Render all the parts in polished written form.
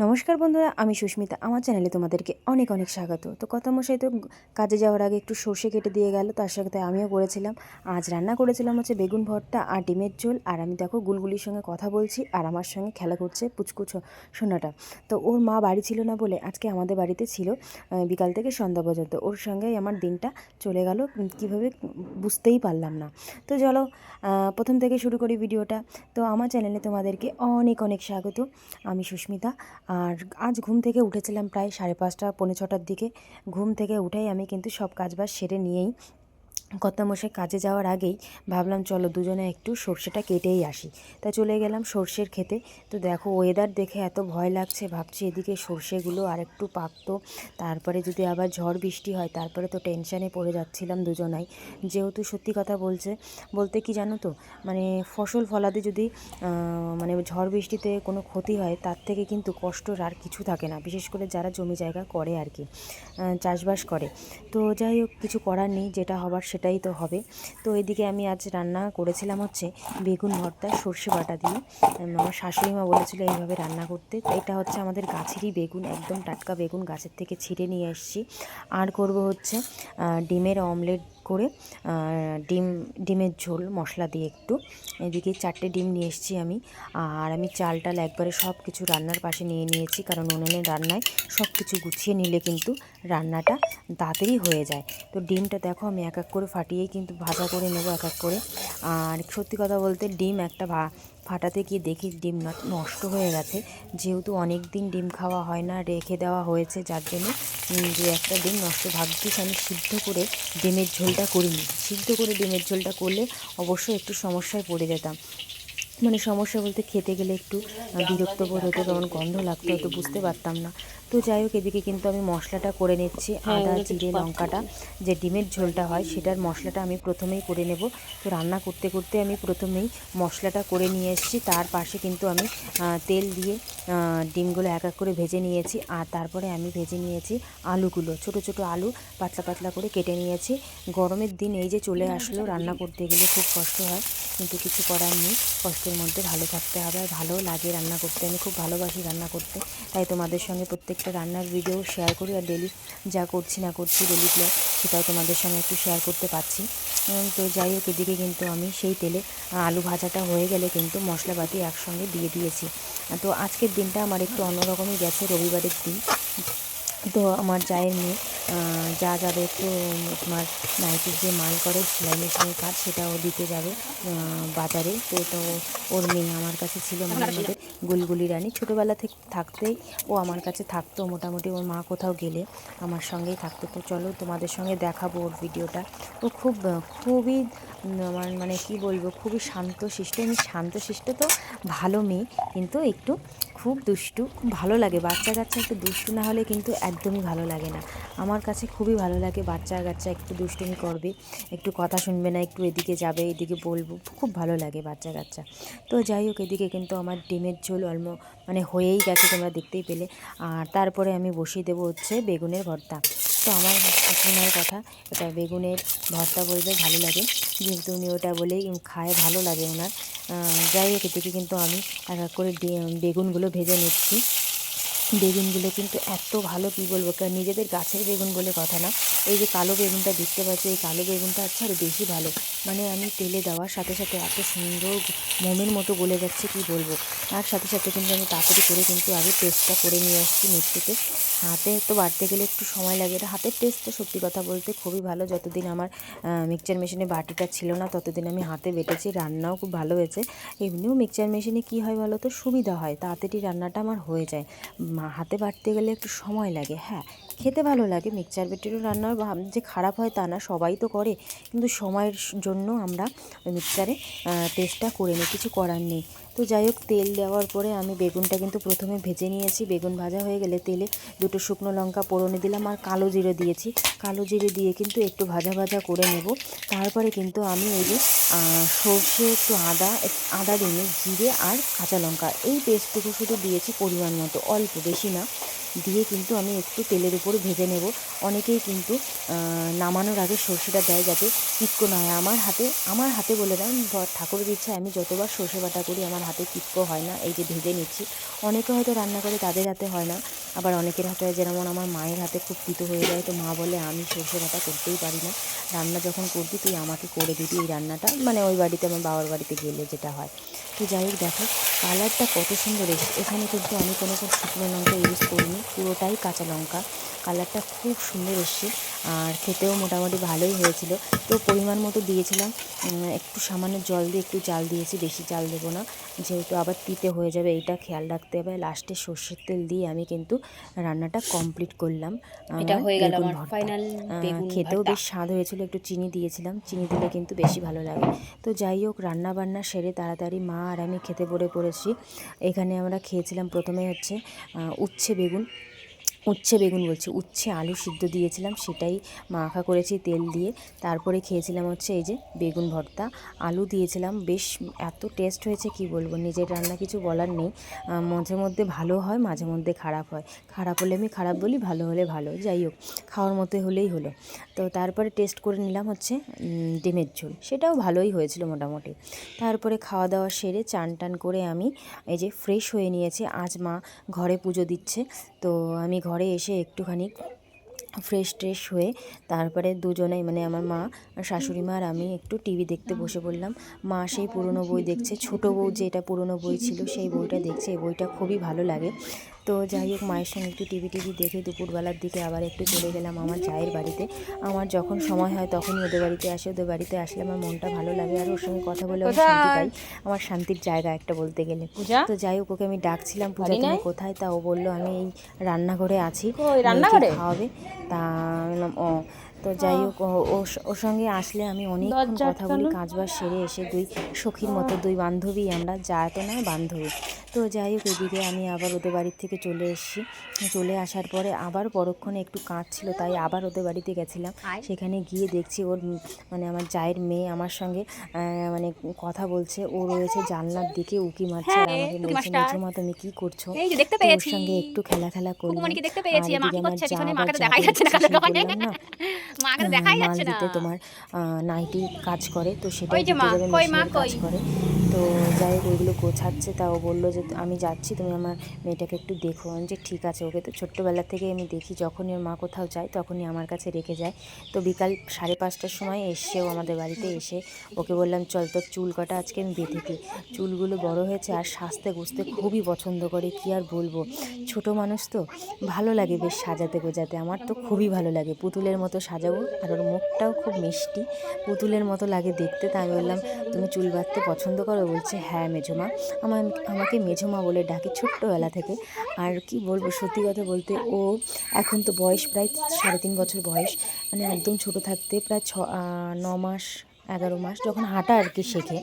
নমস্কার বন্ধুরা, আমি সুস্মিতা। আমার চ্যানেলে তোমাদেরকে অনেক অনেক স্বাগত। তো কর্তামশাই তো কাজে যাওয়ার আগে একটু সর্ষে কেটে দিয়ে গেল, তার সাথে আমিও করেছিলাম। আজ রান্না করেছিলাম হচ্ছে বেগুন ভর্তা আর ডিমের ঝোল। আর আমি দেখো গুলগুলির সঙ্গে কথা বলছি আর আমার সঙ্গে খেলা করছে পুচকু সোনাটা। তো ওর মা বাড়ি ছিল না বলে আজকে আমাদের বাড়িতে ছিল বিকাল থেকে সন্ধ্যা পর্যন্ত। ওর সঙ্গেই আমার দিনটা চলে গেল কীভাবে বুঝতেই পারলাম না। তো চলো প্রথম থেকে শুরু করি ভিডিওটা। তো আমার চ্যানেলে তোমাদেরকে অনেক অনেক স্বাগত। আমি সুস্মিতা। আর আজ ঘুম থেকে উঠেছিলাম প্রায় 5:30 পৌনে 6টার দিকে। ঘুম থেকে উঠেই আমি কিন্তু সব কাজবাজ সেরে নিয়েই কর্তামশাই কাজে যাওয়ার আগেই ভাবলাম চলো দুজনে একটু সর্ষেটা কেটেই আসি। তাই চলে গেলাম সর্ষের খেতে। তো দেখো ওয়েদার দেখে এত ভয় লাগছে, ভাবছি এদিকে সর্ষেগুলো আর একটু পাকতো, তারপরে যদি আবার ঝড় বৃষ্টি হয় তারপরে তো টেনশানে পড়ে যাচ্ছিলাম দুজনাই। যেহেতু সত্যি কথা বলতে কি জানো তো, মানে ফসল ফলাতে যদি মানে ঝড় বৃষ্টিতে কোনো ক্ষতি হয় তার থেকে কিন্তু কষ্টর আর কিছু থাকে না, বিশেষ করে যারা জমি জায়গা করে আর কি, চাষবাস করে। তো যাই হোক, কিছু করার নেই, যেটা হবার সেটাই তো হবে। তো এদিকে আমি আজ রান্না করেছিলাম হচ্ছে বেগুন ভর্তা সর্ষে বাটা দিয়ে। আমার শাশুড়ি মা বলেছিল এইভাবে রান্না করতে। এটা হচ্ছে আমাদের গাছেরই বেগুন, একদম টাটকা বেগুন, গাছের থেকে ছিঁড়ে নিয়ে এসেছি। আর করব হচ্ছে ডিমের অমলেট করে ডিমের ঝোল মশলা দিয়ে একটু। এদিকে 4টে ডিম নিয়ে এসেছি আমি। আর আমি চাল টাল একবারে সব কিছু রান্নার পাশে নিয়ে নিয়েছি, কারণ উনুনের রান্নায় সব কিছু গুছিয়ে নিলে কিন্তু রান্নাটা তাড়াতাড়ি হয়ে যায়। তো ডিমটা দেখো আমি এক এক করে ফাটিয়েই কিন্তু ভাজা করে নেব এক এক করে। আর সত্যি কথা বলতে ডিম একটা ফাটাতে গিয়ে দেখি ডিম নষ্ট হয়ে গেছে। যেহেতু অনেক দিন ডিম খাওয়া হয় না, রেখে দেওয়া হয়েছে, যার জন্য দু একটা ডিম নষ্ট। ভাগ্যিস আমি সিদ্ধ করে ডিমের ঝোলটা করিনি। সিদ্ধ করে ডিমের ঝোলটা করলে অবশ্যই একটু সমস্যায় পড়ে যেতাম। মানে সমস্যা বলতে খেতে গেলে একটু বিরক্ত বোধ হতো, কারণ গন্ধ লাগতো, হয়তো বুঝতে পারতাম না। তো যাই হোক, এদিকে কিন্তু আমি মশলাটা করে নিচ্ছি। আদা জিরে লঙ্কাটা, যে ডিমের ঝোলটা হয় সেটার মশলাটা আমি প্রথমেই করে নেব। তো রান্না করতে করতে আমি প্রথমেই মশলাটা করে নিয়ে এসেছি। তার পাশে কিন্তু আমি তেল দিয়ে ডিমগুলো এক এক করে ভেজে নিয়েছি। আর তারপরে আমি ভেজে নিয়েছি আলুগুলো, ছোট ছোট আলু পাতলা পাতলা করে কেটে নিয়েছি। গরমের দিন এই যে চলে আসলো, রান্না করতে গেলে খুব কষ্ট হয়, কিন্তু কিছু করার নেই। কষ্টের মধ্যে ভালো থাকতে হবে, আর ভালোও লাগে রান্না করতে। আমি খুব ভালোবাসি রান্না করতে, তাই তোমাদের সঙ্গে প্রত্যেকটা রান্নার ভিডিও শেয়ার করি। আর ডেলি যা করছি না করছি ডেলি ব্লগ, সেটাও তোমাদের সঙ্গে একটু শেয়ার করতে পারছি। তো যাই হোক, এদিকে কিন্তু আমি সেই তেলে আলু ভাজাটা হয়ে গেলে কিন্তু মশলাপাতি একসঙ্গে দিয়ে দিয়েছি। তো আজকের দিনটা আমার একটু অন্যরকমই গেছে, রবিবারের দিন। তো আমার জায়ের মেয়ে যা যাবে একটু তোমার নাইটির যে মাল করে সেলাই মেশিনের কাজ, সেটাও দিতে যাবে বাজারে। তো ওর মেয়ে আমার কাছে ছিল, মানে আমাদের গুলগুলি রানী। ছোটোবেলা থেকে থাকতেই ও আমার কাছে থাকতো মোটামুটি, ওর মা কোথাও গেলে আমার সঙ্গেই থাকতো। তো চলো তোমাদের সঙ্গে দেখাবো ওর ভিডিওটা। ও খুবই আমার মানে কি বলবো, খুবই শান্তশিষ্ট। আমি শান্তশিষ্ট তো ভালো মেয়ে, কিন্তু একটু খুব দুষ্টু। খুব ভালো লাগে বাচ্চা কাচ্চা একটু দুষ্টু না হলে কিন্তু একদমই ভালো লাগে না। আমার কাছে খুবই ভালো লাগে বাচ্চা কাচ্চা একটু দুষ্টুমি করবে, একটু কথা শুনবে না, একটু এদিকে যাবে এদিকে বলবো, খুব ভালো লাগে বাচ্চা কাচ্চা। তো যাই হোক, এদিকে কিন্তু আমার ডিমের ঝোল মানে হয়েই গেছে, তোমরা দেখতেই পেলে। আর তারপরে আমি বসিয়ে দেবো হচ্ছে বেগুনের ভর্তা। তো আমার শাশুড়িমায়ের কথা, এটা বেগুনের ভর্তা বলতে ভালো লাগে, যেহেতু উনি ওটা বলেই খায়, ভালো লাগে ওনার। যাই হোক, এদিকে কিন্তু আমি এক এক করে বেগুনগুলো ভেজে নিচ্ছি। বেগুনগুলো কিন্তু এত ভালো, কী বলবো, নিজেদের গাছের বেগুন বলে কথা না। এই যে কালো বেগুনটা দেখতে পাচ্ছি, এই কালো বেগুনটা আছে আরও বেশি ভালো। মানে আমি তেলে দেওয়ার সাথে সাথে এত সুন্দর মোমের মতো গলে যাচ্ছে, কি বলবো। আর সাথে সাথে কিন্তু আমি তাড়াতাড়ি করে কিন্তু আগে পেস্টটা করে নিয়ে আসছি মিক্সিতে। হাতে তো বাটতে গেলে একটু সময় লাগে, এটা হাতের টেস্টটা সত্যি কথা বলতে খুবই ভালো। যতদিন আমার মিক্সচার মেশিনে বাটিটা ছিল না ততদিন আমি হাতে বেটেছি, রান্নাও খুব ভালো হয়েছে। এমনিও মিক্সচার মেশিনে কী হয় বলো তো, সুবিধা হয়, তাড়াতাড়ি রান্নাটা আমার হয়ে যায়। হাতে বাটতে গেলে একটু সময় লাগে। হ্যাঁ, খেতে ভালো লাগে, মিক্সচার বেটেরও রান্না যে খারাপ হয় তা না, সবাই তো করে, কিন্তু সময়ের জন্য আমরা মিক্সচারে টেস্টটা করে নিই, কিছু করার নেই। তো যাই হোক, তেল দেওয়ার পরে আমি বেগুনটা কিন্তু প্রথমে ভেজে নিয়েছি। বেগুন ভাজা হয়ে গেলে তেলে 2টো শুকনো লঙ্কা পোড়নে দিলাম, আর কালো জিরে দিয়েছি। কালো জিরে দিয়ে কিন্তু একটু ভাজা ভাজা করে নেব। তারপরে কিন্তু আমি ওই যে সর্ষে, একটু আদা দিনে জিরে আর কাঁচা লঙ্কা, এই পেস্টটুকু শুধু দিয়েছি পরিমাণ মতো, অল্প, বেশি না। দিয়ে কিন্তু আমি একটু তেলের উপর ভেজে নেব। অনেকেই কিন্তু নামানোর আগে সর্ষেটা দেয় যাতে কিক্কো না হয়। আমার হাতে বলে দেন ঠাকুরের ইচ্ছা আমি যতবার সর্ষে বাটা করি আমার হাতে কিক্কো হয় না। এই যে ভেজে নিচ্ছি, অনেকে হয়তো রান্না করে তাদের হাতে হয় না, আবার অনেকের হাতে হয়, যেমন আমার মায়ের হাতে খুব তিতো হয়ে যায়। তো মা বলে আমি সর্ষে বাটা করতেই পারি না, রান্না যখন করবি তুই আমাকে করে দিবি এই রান্নাটা, মানে ওই বাড়িতে আমার বাবার বাড়িতে গেলে যেটা হয়। তো যাই হোক দেখো কালারটা কত সুন্দর এসেছে। এখানে কিন্তু আমি কোনো শুকনো লঙ্কা ইউজ করিনি, পুরোটাই কাঁচা লঙ্কা। কালারটা খুব সুন্দর এসছে আর খেতেও মোটামুটি ভালোই হয়েছিল। তো পরিমাণ মতো দিয়েছিলাম, একটু সামান্য জল দিয়ে একটু জাল দিয়েছি, বেশি জাল দেবো না, যেহেতু আবার তিতে হয়ে যাবে এইটা খেয়াল রাখতে হবে। লাস্টে সর্ষের তেল দিয়ে আমি কিন্তু রান্নাটা কমপ্লিট করলাম। এটা আমার হয়ে গেল বেগুন আমার ভর্তা ফাইনাল বেগুন খেতেও ভর্তা। বেশ স্বাদ হয়েছিল, একটু চিনি দিয়েছিলাম, চিনি দিলে কিন্তু বেশি ভালো লাগে। তো যাই হোক রান্না বান্না সেরে তাড়াতাড়ি মা আর আমি খেতে পড়েছি। এখানে আমরা খেয়েছিলাম প্রথমে হচ্ছে উচ্ছে আলু সিদ্ধ দিয়েছিলাম, সেটাই মাখা করেছি তেল দিয়ে। তারপরে খেয়েছিলাম হচ্ছে এই যে বেগুন ভর্তা, আলু দিয়েছিলাম, বেশ এত টেস্ট হয়েছে কি বলবো, নিজের রান্না কিছু বলার নেই। মাঝে মধ্যে ভালো হয়, মাঝে মধ্যে খারাপ হয়, খারাপ হলে আমি খারাপ বলি, ভালো হলে ভালো, যাই হোক খাওয়ার মতো হলেই হলো। তো তারপরে টেস্ট করে নিলাম হচ্ছে ডিমের ঝোল, সেটাও ভালোই হয়েছিল মোটামুটি। তারপরে খাওয়া দাওয়া সেরে চান টান করে আমি এই যে ফ্রেশ হয়ে নিয়েছি। আজ মা ঘরে পুজো দিচ্ছে, তো আমি ঘরে এসে একটুখানি ফ্রেশ ট্রেশ হয়ে তারপরে দুজনেই মানে আমার মা, শাশুড়ি মা আর আমি একটু টিভি দেখতে বসে পড়লাম। মা সেই পুরনো বই দেখছে, ছোটো বউ যেটা পুরনো বই ছিল সেই বইটা দেখছে, এই বইটা খুবই ভালো লাগে। তো যাই হোক মায়ের সঙ্গে একটু টিভি দেখে দুপুরবেলার দিকে আবার একটু চলে গেলাম আমার জায়ের বাড়িতে। আমার যখন সময় হয় তখনই ওদের বাড়িতে আসে, ওদের বাড়িতে আসলে আমার মনটা ভালো লাগে আর ওর সঙ্গে কথা বলে আমি শান্তি পাই, আমার শান্তির জায়গা একটা বলতে গেলে। তো যাই হোক ওকে আমি ডাকছিলাম, পূজা তুমি কোথায়? তা ও বললো আমি এই রান্নাঘরে আছি, মেয়েকে খাওয়াবে। তা বললাম ও। তো যাই হোক ওর সঙ্গে আসলে আমি অনেকক্ষণ কথা বলি, কাজবাজ সেরে এসে দুই সখীর মতো দুই বান্ধবী আমরা, যা তো নয় বান্ধবী। তো যাই হোক এদিকে আমি আবার ওদের বাড়ির থেকে চলে এসেছি, চলে আসার পরে আবার পরক্ষণে একটু কাজ ছিল তাই আবার ওদের বাড়িতে গেছিলাম। সেখানে গিয়ে দেখছি ওর মানে আমার জায়ের মেয়ে আমার সঙ্গে মানে কথা বলছে, ও রয়েছে জানলার দিকে উকি মারছে আর আমাকে বলছে মেঝোমা তুমি কী করছো? তো ওর সঙ্গে একটু খেলা করলাম। আর এদিকে আমার যা আবার যাবে হচ্ছে সেই বললাম না মালদিতে তোমার নাইটি কাজ করে, তো সেটাই দিতে যাবে, মেশিনের কাজ করে। তো যাই হোক ওইগুলো গোছাচ্ছে, তা ও বললো যে আমি যাচ্ছি তুমি আমার মেয়েটাকে একটু দেখো। আমি যে ঠিক আছে, ওকে তো ছোট্টোবেলা থেকে আমি দেখি যখনই ওর মা কোথাও যায় তখনই আমার কাছে রেখে যায়। তো বিকাল 5:30টার সময় এসেও আমাদের বাড়িতে এসে ওকে বললাম চল তোর চুল কাটা আজকে আমি বেঁধে দিই। চুলগুলো বড় হয়েছে আর সাজতে গুজতে খুবই পছন্দ করে, কি আর বলবো, ছোট মানুষ তো ভালো লাগে বেশ সাজাতে গোজাতে, আমার তো খুবই ভালো লাগে, পুতুলের মতো সাজাবো। আর ওর মুখটাও খুব মিষ্টি, পুতুলের মতো লাগে দেখতে। তা আমি বললাম তুমি চুল বাঁধতে পছন্দ করো? বলছে হ্যাঁ মেঝোমা। আমাকে মেঝোমা বলে ডাকে ছোট্টবেলা থেকে। আর কি বলবো, সত্যি কথা বলতে ও এখন তো বয়স প্রায় 3.5 বছর বয়স, মানে একদম ছোট থাকতে প্রায় 9 মাস 11 মাস যখন হাঁটা আর কি শেখে,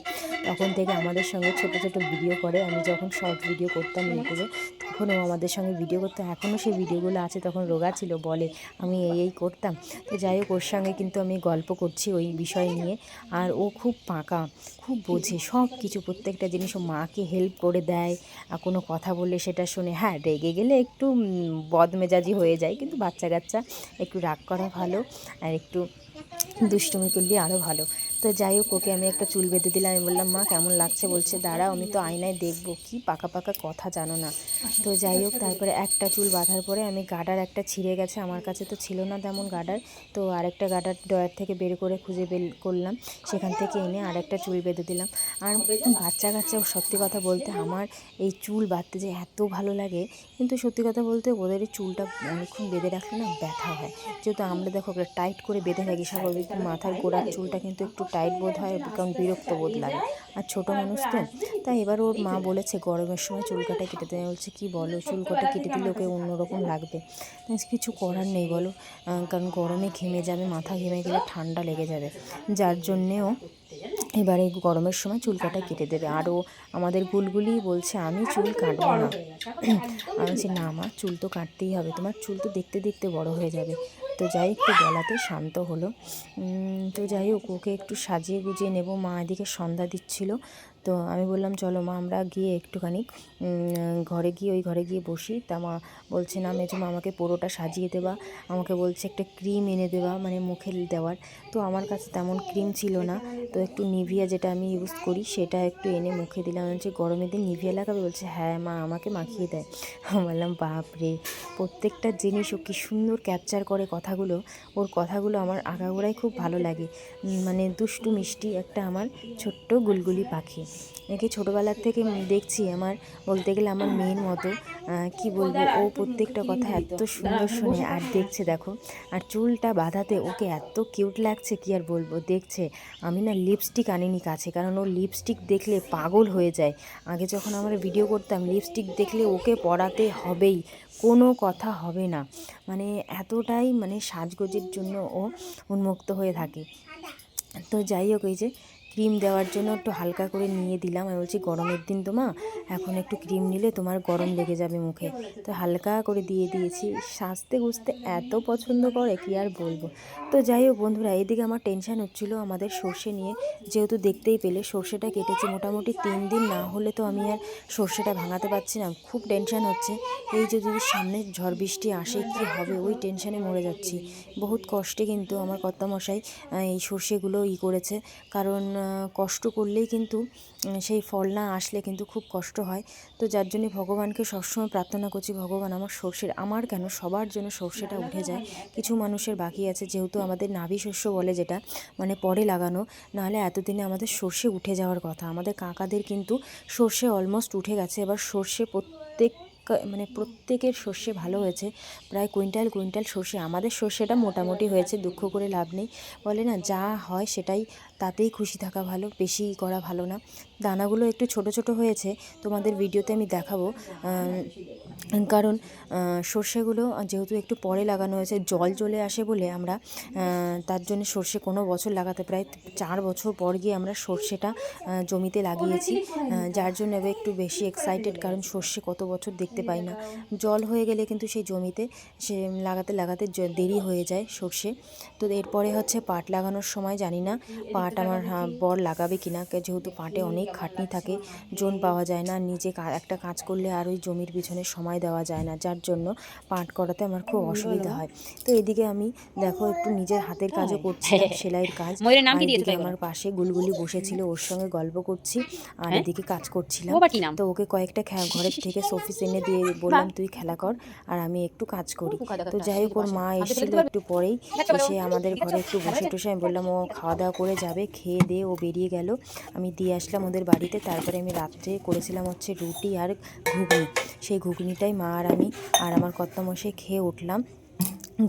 তখন থেকে আমাদের সঙ্গে ছোট ভিডিও করে। আমি যখন শর্ট ভিডিও করতাম ইউটিউবে তখন ও আমাদের সঙ্গে ভিডিও করতো, এখনও সেই ভিডিওগুলো আছে, তখন রোগা ছিল, বলে আমি এই করতাম। তো যাই হোক ওর সঙ্গে কিন্তু আমি গল্প করছি ওই বিষয় নিয়ে। আর ও খুব পাকা, খুব বোঝে সব কিছু, প্রত্যেকটা জিনিস ও মাকে হেল্প করে দেয়। আর কোনো কথা বললে সেটা শুনে, হ্যাঁ রেগে গেলে একটু বদমেজাজি হয়ে যায়, কিন্তু বাচ্চা কাচ্চা একটু রাগ করা ভালো আর একটু দুষ্টুমি করলে আরও ভালো। তো যাই হোক ওকে আমি একটা চুল বেঁধে দিলাম, আমি বললাম মা কেমন লাগছে? বলছে দাঁড়াও আমি তো আয়নায় দেখবো, কি পাকা কথা জানো না। তো যাই হোক তারপরে একটা চুল বাঁধার পরে আমি গার্ডার একটা ছিঁড়ে গেছে, আমার কাছে তো ছিল না তেমন গার্ডার, তো আরেকটা গার্ডার ড্রয়ার থেকে বের করে খুঁজে বের করলাম, সেখান থেকে এনে আরেকটা চুল বেঁধে দিলাম। আর বাচ্চা কাচ্চা সত্যি কথা বলতে আমার এই চুল বাঁধতে যে এত ভালো লাগে, কিন্তু সত্যি কথা বলতে ওদের এই চুলটা অনেকক্ষণ বেঁধে রাখলে না ব্যথা হয়, যেহেতু আমরা দেখো টাইট করে বেঁধে থাকি স্বাভাবিক, মাথার গোড়ার চুলটা কিন্তু একটু টাইট বোধ হয়, কারণ বিরক্ত বোধ লাগে, আর ছোটো মানুষ তো। তাই এবার ওর মা বলেছে গরমের সময় চুল কাটা কেটে দেয়, বলছে কী বলো, চুল কাটা কেটে দিলে ওকে অন্যরকম লাগবে। কিছু করার নেই বলো, কারণ গরমে ঘেমে যাবে, মাথা ঘেমে গেলে ঠান্ডা লেগে যাবে, যার জন্যেও এবারে গরমের সময় চুল কাটা কেটে দেবে। আরও আমাদের গুলগুলি বলছে আমি চুল কাটবো না। আমি বলছি না মা চুল তো কাটতেই হবে, তোমার চুল তো দেখতে দেখতে বড় হয়ে যাবে। তো যাই একটু বলাতে শান্ত হলো। তো যাই হোক ওকে একটু সাজিয়ে গুজিয়ে নেব, মা এদিকে সন্ধ্যা দিচ্ছিল। তো আমি বললাম চলো মা আমরা গিয়ে একটুখানি ওই ঘরে গিয়ে বসি। তা মা বলছে না মেজমা আমাকে পুরোটা সাজিয়ে দেবা, আমাকে বলছে একটা ক্রিম এনে দেবা মানে মুখে দেওয়ার। তো আমার কাছে তেমন ক্রিম ছিল না, তো একটু নিভিয়া যেটা আমি ইউজ করি সেটা একটু এনে মুখে দিলাম। বলছে গরমের দিন নিভিয়া লাগাবে? বলছে হ্যাঁ মা আমাকে মাখিয়ে দেয়। আমি বললাম বাপরে, প্রত্যেকটা জিনিস ও কী সুন্দর ক্যাপচার করে কথাগুলো। ওর কথাগুলো আমার আগাগোড়াই খুব ভালো লাগে। মানে দুষ্টু মিষ্টি একটা আমার ছোট্ট গুলগুলি পাখি। একে ছোটোবেলার থেকে দেখছি, আমার বলতে গেলে আমার মেয়ের মতো। কি বলবো, ও প্রত্যেকটা কথা এত সুন্দর শোনে আর দেখছে দেখো। আর চুলটা বাঁধাতে ওকে এত কিউট লাগছে, কি আর বলবো। দেখছে আমি না লিপস্টিক আনিনি কাছে, কারণ ও লিপস্টিক দেখলে পাগল হয়ে যায়। আগে যখন আমরা ভিডিও করতাম লিপস্টিক দেখলে ওকে পরাতে হবেই, কোনো কথা হবে না। মানে এতটাই মানে সাজগোজের জন্য ও উন্মুক্ত হয়ে থাকে। তো যাই হোক, এই যে ক্রিম দেওয়ার জন্য একটু হালকা করে নিয়ে দিলাম। আমি বলছি গরমের দিন তো মা, এখন একটু ক্রিম নিলে তোমার গরম লেগে যাবে মুখে। তো হালকা করে দিয়ে দিয়েছি। সাজতে গুজতে এত পছন্দ করে কি আর বলবো। তো যাই হোক বন্ধুরা, এইদিকে আমার টেনশান হচ্ছিলো আমাদের সর্ষে নিয়ে। যেহেতু দেখতেই পেলে সর্ষেটা কেটেছে মোটামুটি 3 দিন, না হলে তো আমি আর সর্ষেটা ভাঙাতে পারছি না। খুব টেনশান হচ্ছে। এই যে যদি সামনে ঝড় বৃষ্টি আসে কি হবে, ওই টেনশানে মরে যাচ্ছি। বহুত কষ্টে কিন্তু আমার কর্তামশাই এই সর্ষেগুলো করেছে। কারণ কষ্ট করলেই কিন্তু সেই ফল না আসলে কিন্তু খুব কষ্ট হয়। তো যার জন্য ভগবানকে সবসময় প্রার্থনা করছি, ভগবান আমার কেন সবার জন্য সর্ষেটা উঠে যায়। কিছু মানুষের বাকি আছে, যেহেতু আমাদের নাভি শস্য বলে যেটা, মানে পরে লাগানো, নাহলে এতদিনে আমাদের সর্ষে উঠে যাওয়ার কথা। আমাদের কাকাদের কিন্তু সর্ষে অলমোস্ট উঠে গেছে। এবার সর্ষে প্রত্যেকের সর্ষে ভালো হয়েছে, প্রায় কুইন্টাল কুইন্টাল সর্ষে। আমাদের সর্ষেটা মোটামুটি হয়েছে, দুঃখ করে লাভ নেই। বলে না যা হয় সেটাই, তাতেই খুশি থাকা ভালো, বেশি করা ভালো না। দানাগুলো একটু ছোট ছোট হয়েছে, তোমাদের ভিডিওতে আমি দেখাবো। কারণ সর্ষেগুলো যেহেতু একটু পরে লাগানো হয়েছে, জল চলে আসে বলে আমরা তার জন্য সর্ষে কোনো বছর লাগাতে প্রায় 4 বছর পর গিয়ে আমরা সর্ষেটা জমিতে লাগিয়েছি। যার জন্য এবার একটু বেশি এক্সাইটেড, কারণ সর্ষে কত বছর দেখতে পাই না। জল হয়ে গেলে কিন্তু সেই জমিতে সে লাগাতে লাগাতে দেরি হয়ে যায় সর্ষে। তো এরপরে হচ্ছে পাট লাগানোর সময় জানি না পাট আমার বর লাগাবে কিনা, যেহেতু পাটে অনেক খাটনি থাকে, জন পাওয়া যায় না, নিজে একটা কাজ করলে আর ওই জমির পিছনে সময় দেওয়া যায় না, যার জন্য পাট করাতে আমার খুব অসুবিধা হয়। তো এদিকে আমি দেখো একটু নিজের হাতের কাজও করছিলাম, সেলাইয়ের কাজ। আর এদিকে আমার পাশে গুলগুলি বসেছিল, ওর সঙ্গে গল্প করছি আর এদিকে কাজ করছিলাম। তো ওকে কয়েকটা ঘরের থেকে শোপিস এনে দিয়ে বললাম তুই খেলা কর আর আমি একটু কাজ করি। তো যাই হোক, ওর মা এসেছিল একটু পরেই, এসে আমাদের ঘরে একটু বসে টসে। আমি বললাম ও খাওয়া দাওয়া করে যাবে, খেয়ে দিয়ে ও বেরিয়ে গেল। আমি দিয়ে আসলাম ওদের বাড়িতে। তারপরে আমি রাত্রে করেছিলাম হচ্ছে রুটি আর ঘুগনি। সেই ঘুগনিটাই মা আর আমি আর আমার কর্তামশাই খেয়ে উঠলাম।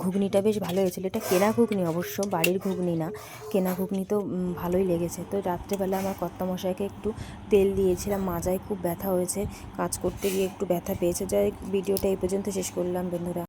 ঘুগনিটা বেশ ভালো হয়েছিল। এটা কেনা ঘুগনি অবশ্য, বাড়ির ঘুগনি না। কেনা ঘুগনি তো ভালোই লেগেছে। তো রাত্রেবেলা আমার কর্তামশাইকে একটু তেল দিয়েছিলাম, মাজায় খুব ব্যথা হয়েছে, কাজ করতে গিয়ে একটু ব্যথা পেয়েছে। যাই ভিডিওটা এই পর্যন্ত শেষ করলাম বন্ধুরা।